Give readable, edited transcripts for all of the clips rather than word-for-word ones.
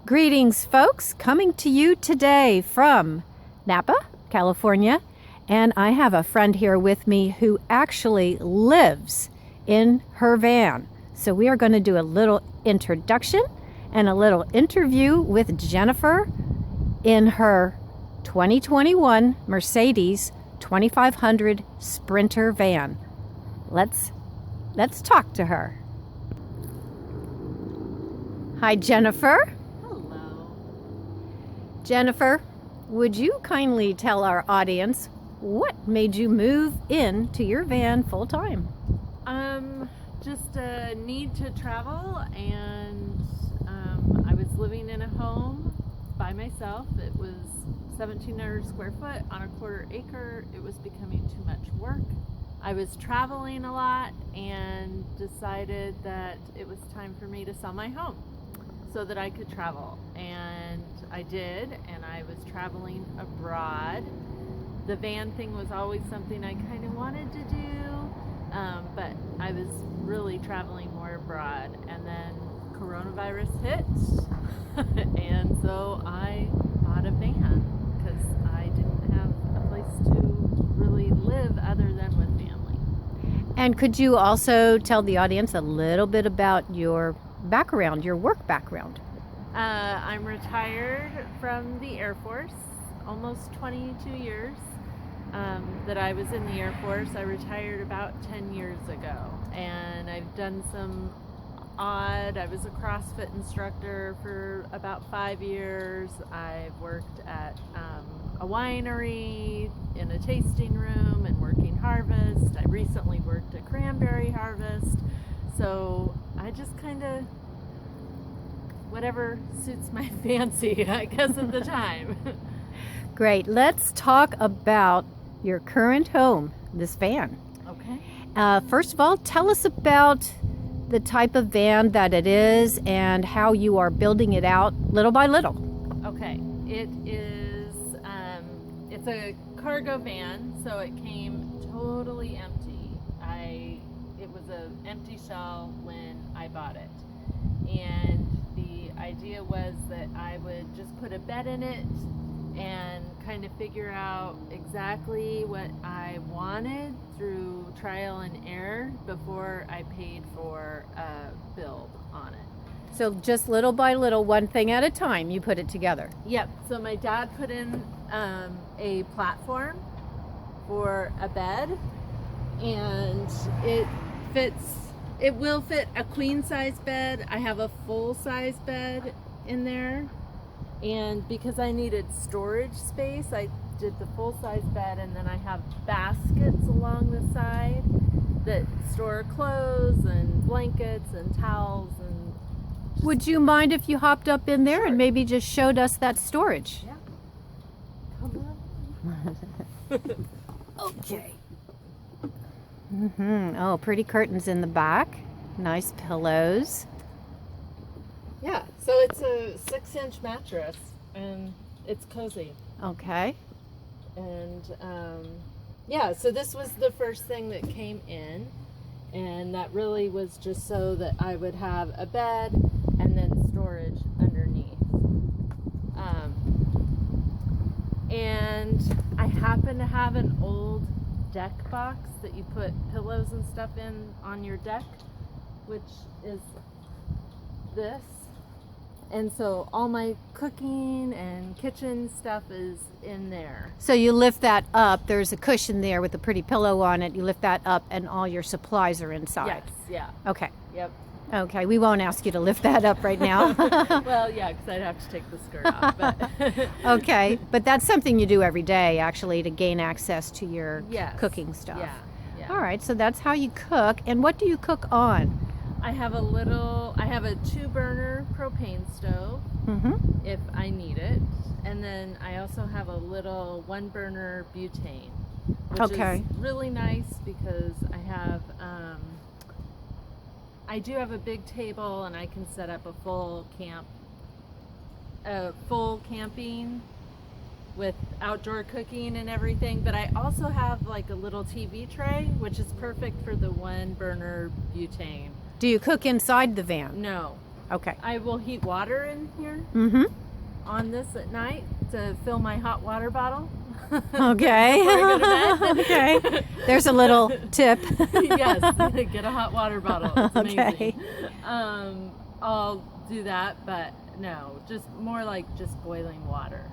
Greetings, folks, coming to you today from Napa, California, and I have a friend here with me who actually lives in her van. So we are going to do a little introduction and a little interview with Jennifer in her 2021 Mercedes 2500 Sprinter van. Let's talk to her. Hi, Jennifer. Jennifer, would you kindly tell our audience what made you move into your van full time? Just a need to travel, and I was living in a home by myself. It was 1,700 square foot on a quarter acre. It was becoming too much work. I was traveling a lot and decided that it was time for me to sell my home so that I could travel, and I did, and I was traveling abroad. The van thing was always something I kind of wanted to do, but I was really traveling more abroad, and then coronavirus hit, and so I bought a van because I didn't have a place to really live other than with family. And could you also tell the audience a little bit about your background, your work background? I'm retired from the Air Force, almost 22 years that I was in the Air Force. I retired about 10 years ago, and I've done some I was a CrossFit instructor for about 5 years. I've worked at a winery, in a tasting room, and working harvest. I recently worked at cranberry harvest. So I just kind of, whatever suits my fancy, I guess, at the time. Great. Let's talk about your current home, this van. Okay. First of all, tell us about the type of van that it is and how you are building it out little by little. Okay. It is, it's a cargo van, so it came totally empty. It was an empty shell when I bought it. And the idea was that I would just put a bed in it and kind of figure out exactly what I wanted through trial and error before I paid for a build on it. So just little by little, one thing at a time, you put it together. Yep. So my dad put in a platform for a bed, and it will fit a queen size bed. I have a full size bed in there, and because I needed storage space, I did the full size bed, and then I have baskets along the side that store clothes and blankets and towels. And would you mind if you hopped up in there? Sure. And maybe just showed us that storage? Yeah. Come on. Okay. Oh, pretty curtains in the back. Nice pillows. Yeah, so it's a 6-inch mattress, and it's cozy. Okay. And yeah, so this was the first thing that came in, and that really was just so that I would have a bed and then storage underneath. And I happen to have an old deck box that you put pillows and stuff in on your deck, which is this. And so all my cooking and kitchen stuff is in there. So you lift that up, there's a cushion there with a pretty pillow on it, you lift that up and all your supplies are inside. Yes, yeah. Okay. Yep. Okay, we won't ask you to lift that up right now. Well, yeah, because I'd have to take the skirt off. But okay, but that's something you do every day, actually, to gain access to your cooking stuff. Yeah. All right, so that's how you cook. And what do you cook on? I have a 2-burner propane stove if I need it. And then I also have a little 1-burner butane, which is really nice because I do have a big table, and I can set up a full camping with outdoor cooking and everything. But I also have like a little TV tray, which is perfect for the 1-burner butane. Do you cook inside the van? No. Okay. I will heat water in here Mm-hmm. on this at night to fill my hot water bottle. Okay. Before I go to bed. Okay. There's a little tip. Yes, get a hot water bottle. It's amazing. Okay. I'll do that, but no, just more like just boiling water.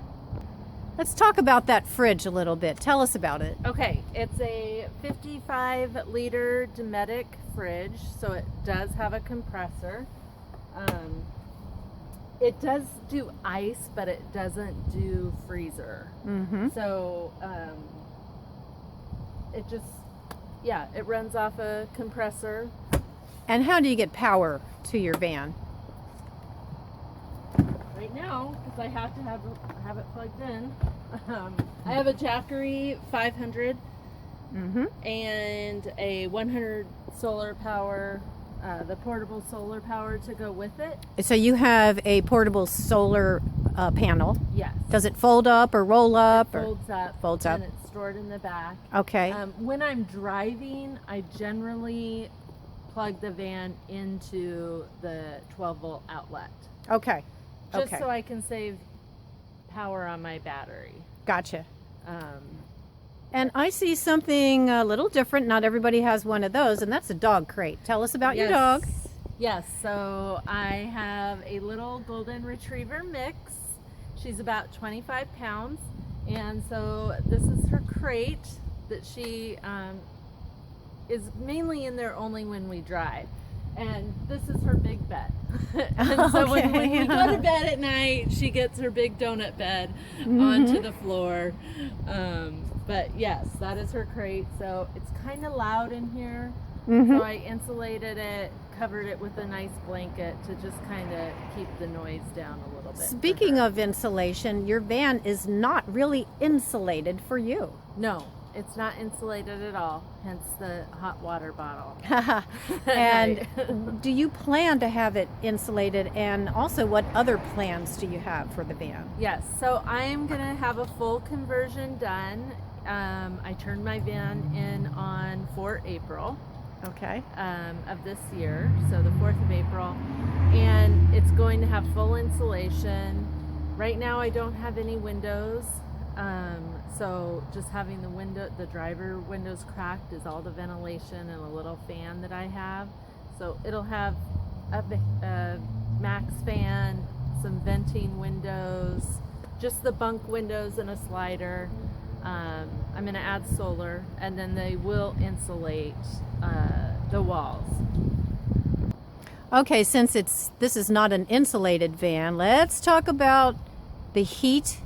Let's talk about that fridge a little bit. Tell us about it. Okay, it's a 55-liter Dometic fridge, so it does have a compressor. It does do ice, but it doesn't do freezer. Mm-hmm. So it just, yeah, it runs off a compressor. And how do you get power to your van? Right now, because I have to have it plugged in, I have a Jackery 500 Mm-hmm. and a 100 solar power, the portable solar power to go with it. So you have a portable solar panel. Yes. Does it fold up or roll up? It folds up. Folds up. And it's stored in the back. Okay. When I'm driving, I generally plug the van into the 12-volt outlet. Okay. Just Okay. so I can save power on my battery. Gotcha. Um, And I see something a little different. Not everybody has one of those, and that's a dog crate. Tell us about your dog. Yes, so I have a little golden retriever mix. She's about 25 pounds, and so this is her crate that she is mainly in there only when we drive. And this is her big bed. And so when we go to bed at night, she gets her big donut bed onto the floor. But yes, that is her crate. So it's kind of loud in here. So I insulated it, covered it with a nice blanket to just kind of keep the noise down a little bit. Speaking of insulation, your van is not really insulated for you. No, it's not insulated at all, hence the hot water bottle. And do you plan to have it insulated? And also, what other plans do you have for the van? Yes, so I am going to have a full conversion done. I turned my van in on 4 April. Okay. Of this year, so the 4th of April, and it's going to have full insulation. Right now I don't have any windows, so just having the driver windows cracked is all the ventilation and a little fan that I have. So it'll have a max fan, some venting windows, just the bunk windows and a slider. I'm going to add solar, and then they will insulate the walls. Okay, since this is not an insulated van, let's talk about the heat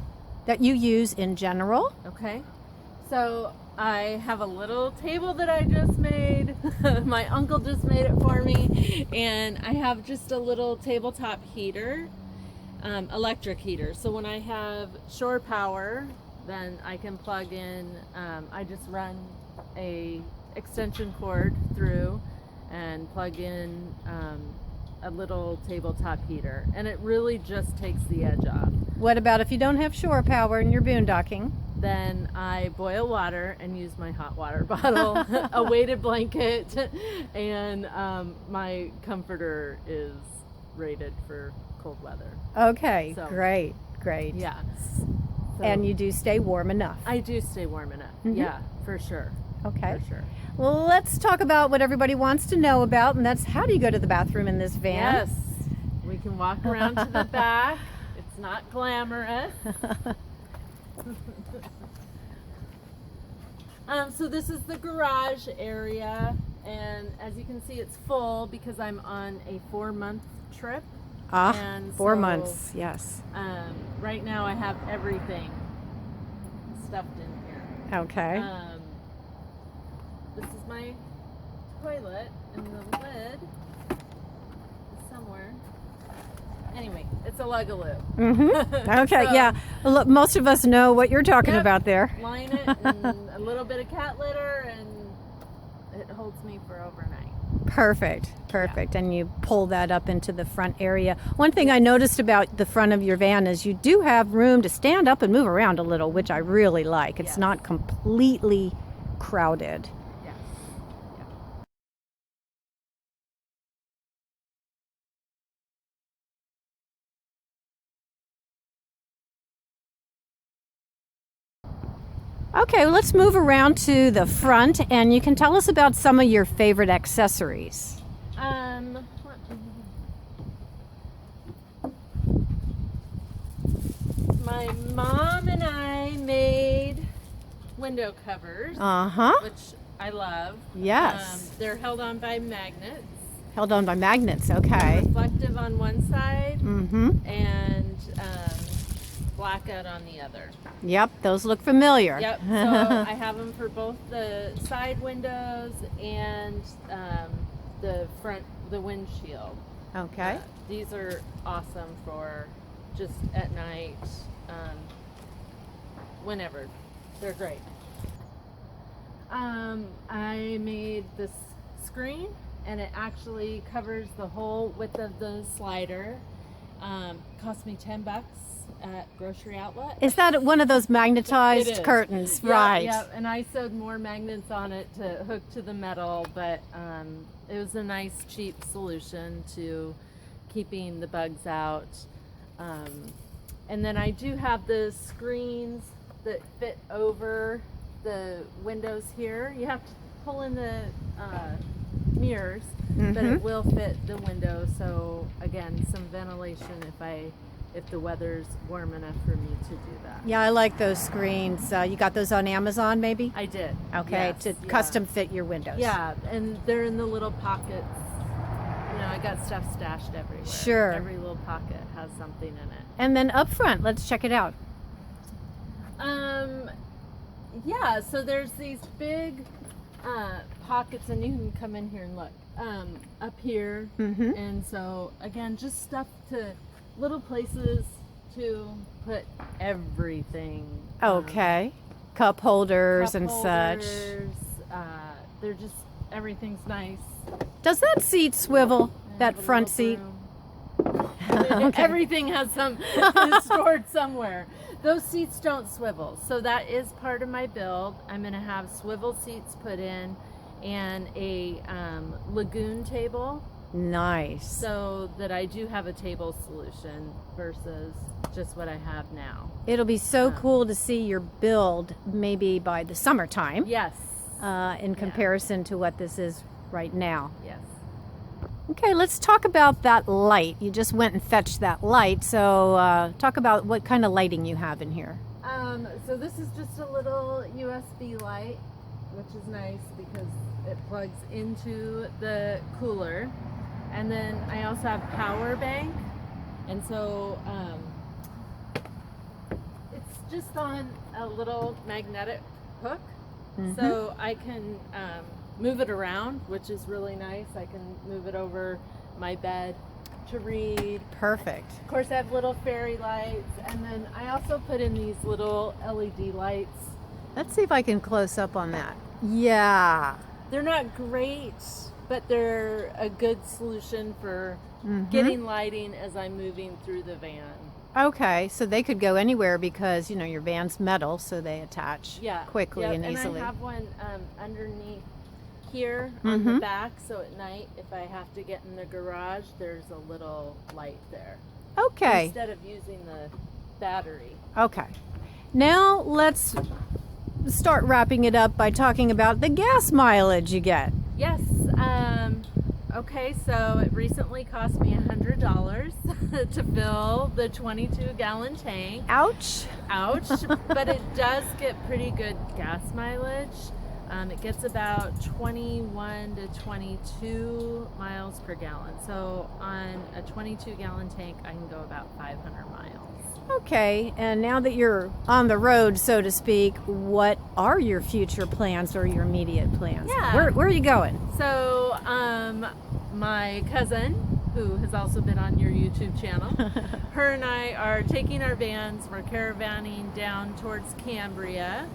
that you use in general. Okay, so I have a little table that I just made. My uncle just made it for me, and I have just a little tabletop heater, electric heater. So when I have shore power, then I can plug in, I just run a extension cord through and plug in a little tabletop heater, and it really just takes the edge off. What about if you don't have shore power and you're boondocking? Then I boil water and use my hot water bottle, a weighted blanket, and my comforter is rated for cold weather. Okay, So, great. Yeah. So And you do stay warm enough. I do stay warm enough. Yeah, for sure. Okay. For sure. Well, let's talk about what everybody wants to know about, and that's how do you go to the bathroom in this van? Yes. We can walk around to the back. It's not glamorous. So this is the garage area, and as you can see, it's full because I'm on a 4-month trip. And 4 so, months, yes. Right now I have everything stuffed in here. Okay. This is my toilet, and the lid is somewhere. Anyway, it's a Lugaloo. Okay, So, yeah. Look, most of us know what you're talking Yep. about there. Line it, and a little bit of cat litter, and it holds me for overnight. Perfect. And you pull that up into the front area. One thing I noticed about the front of your van is you do have room to stand up and move around a little, which I really like. It's Yes. not completely crowded. Okay, well, let's move around to the front, and you can tell us about some of your favorite accessories. My mom and I made window covers, which I love. Yes. They're held on by magnets. Held on by magnets, They're okay. reflective on one side Mm-hmm. and blackout on the other. Yep, those look familiar. Yep. So I have them for both the side windows and the windshield. Okay. These are awesome for just at night, whenever. They're great. I made this screen, and it actually covers the whole width of the slider. Cost me $10 at grocery outlet. Is that one of those It magnetized is. curtains? Yeah, Right. yeah, and I sewed more magnets on it to hook to the metal, but it was a nice, cheap solution to keeping the bugs out. And then I do have the screens that fit over the windows here. You have to pull in the mirrors, but it will fit the window. So again, some ventilation if the weather's warm enough for me to do that. Yeah, I like those screens. You got those on Amazon, maybe? I did. Okay, Yes, to yeah. custom fit your windows. Yeah, and they're in the little pockets. You know, I got stuff stashed everywhere. Sure. Every little pocket has something in it. And then up front, let's check it out. Yeah, so there's these big pockets, and you can come in here and look up here. Mm-hmm. And so again, just stuff to little places to put everything. Okay. Cup holders Cup and such. holders, they're just, everything's nice. Does that seat swivel? I That have a front little seat? broom. Okay. Everything has some is stored somewhere. Those seats don't swivel, so that is part of my build. I'm going to have swivel seats put in and a lagoon table, Nice. so that I do have a table solution versus just what I have now. It'll be so cool to see your build maybe by the summertime Yes. in comparison to what this is right now. Yes. Okay, let's talk about that light. You just went and fetched that light, so talk about what kind of lighting you have in here. So this is just a little USB light, which is nice because it plugs into the cooler. And then I also have power bank, and so it's just on a little magnetic hook, so I can move it around, which is really nice. I can move it over my bed to read. Perfect. Of course, I have little fairy lights, and then I also put in these little LED lights. Let's see if I can close up on that. Yeah. They're not great, but they're a good solution for getting lighting as I'm moving through the van. Okay, so they could go anywhere because, you know, your van's metal, so they attach quickly and easily. And I have one underneath here on the back, so at night, if I have to get in the garage, there's a little light there. Okay. Instead of using the battery. Okay. Now let's start wrapping it up by talking about the gas mileage you get. Yes. Okay, so it recently cost me $100 to fill the 22-gallon tank. Ouch. Ouch. But it does get pretty good gas mileage. It gets about 21 to 22 miles per gallon. So on a 22-gallon tank, I can go about 500 miles. Okay, and now that you're on the road, so to speak, what are your future plans or your immediate plans? Yeah. Where are you going? So my cousin, who has also been on your YouTube channel, her and I are taking our vans. We're caravanning down towards Cambria,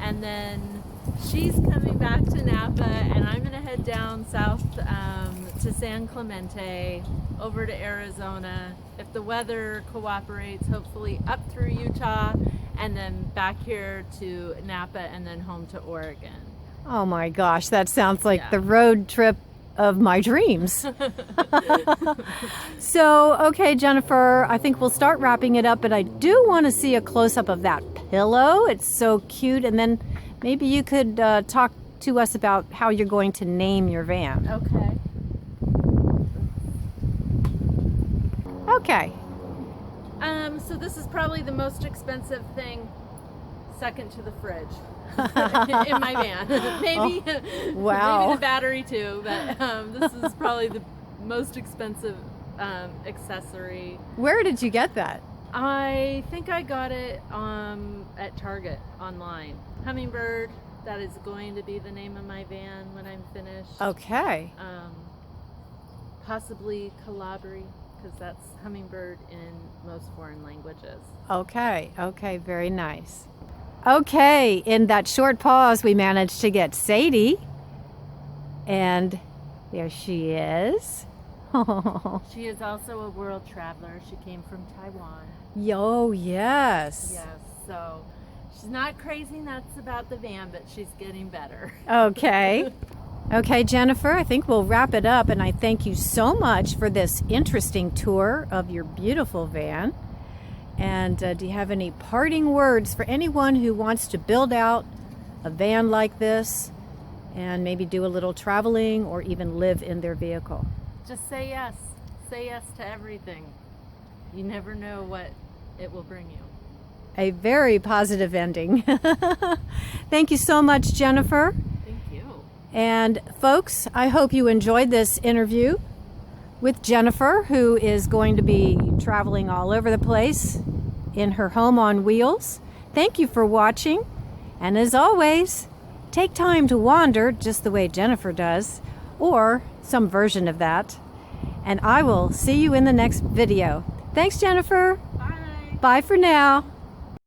and then she's coming back to Napa, and I'm going to head down south to San Clemente, over to Arizona. If the weather cooperates, hopefully up through Utah, and then back here to Napa, and then home to Oregon. Oh my gosh, that sounds like the road trip of my dreams. So, okay, Jennifer, I think we'll start wrapping it up, but I do want to see a close-up of that pillow. It's so cute. And then maybe you could talk to us about how you're going to name your van. Okay. Okay. So this is probably the most expensive thing, second to the fridge, in my van. Maybe, wow. maybe the battery too, but this is probably the most expensive accessory. Where did you get that? I think I got it at Target online. Hummingbird, that is going to be the name of my van when I'm finished. Okay. Possibly Calabri, because that's hummingbird in most foreign languages. Okay, okay, very nice. Okay, in that short pause, we managed to get Sadie. And there she is. She is also a world traveler. She came from Taiwan. Yo, yes. Yes, so she's not crazy nuts about the van, but she's getting better. Okay. Okay, Jennifer, I think we'll wrap it up, and I thank you so much for this interesting tour of your beautiful van. And do you have any parting words for anyone who wants to build out a van like this and maybe do a little traveling or even live in their vehicle? Just say yes. Say yes to everything. You never know what it will bring you. A very positive ending. Thank you so much, Jennifer. Thank you. And folks, I hope you enjoyed this interview with Jennifer, who is going to be traveling all over the place in her home on wheels. Thank you for watching. And as always, take time to wander just the way Jennifer does, or some version of that. And I will see you in the next video. Thanks, Jennifer. Bye. Bye for now.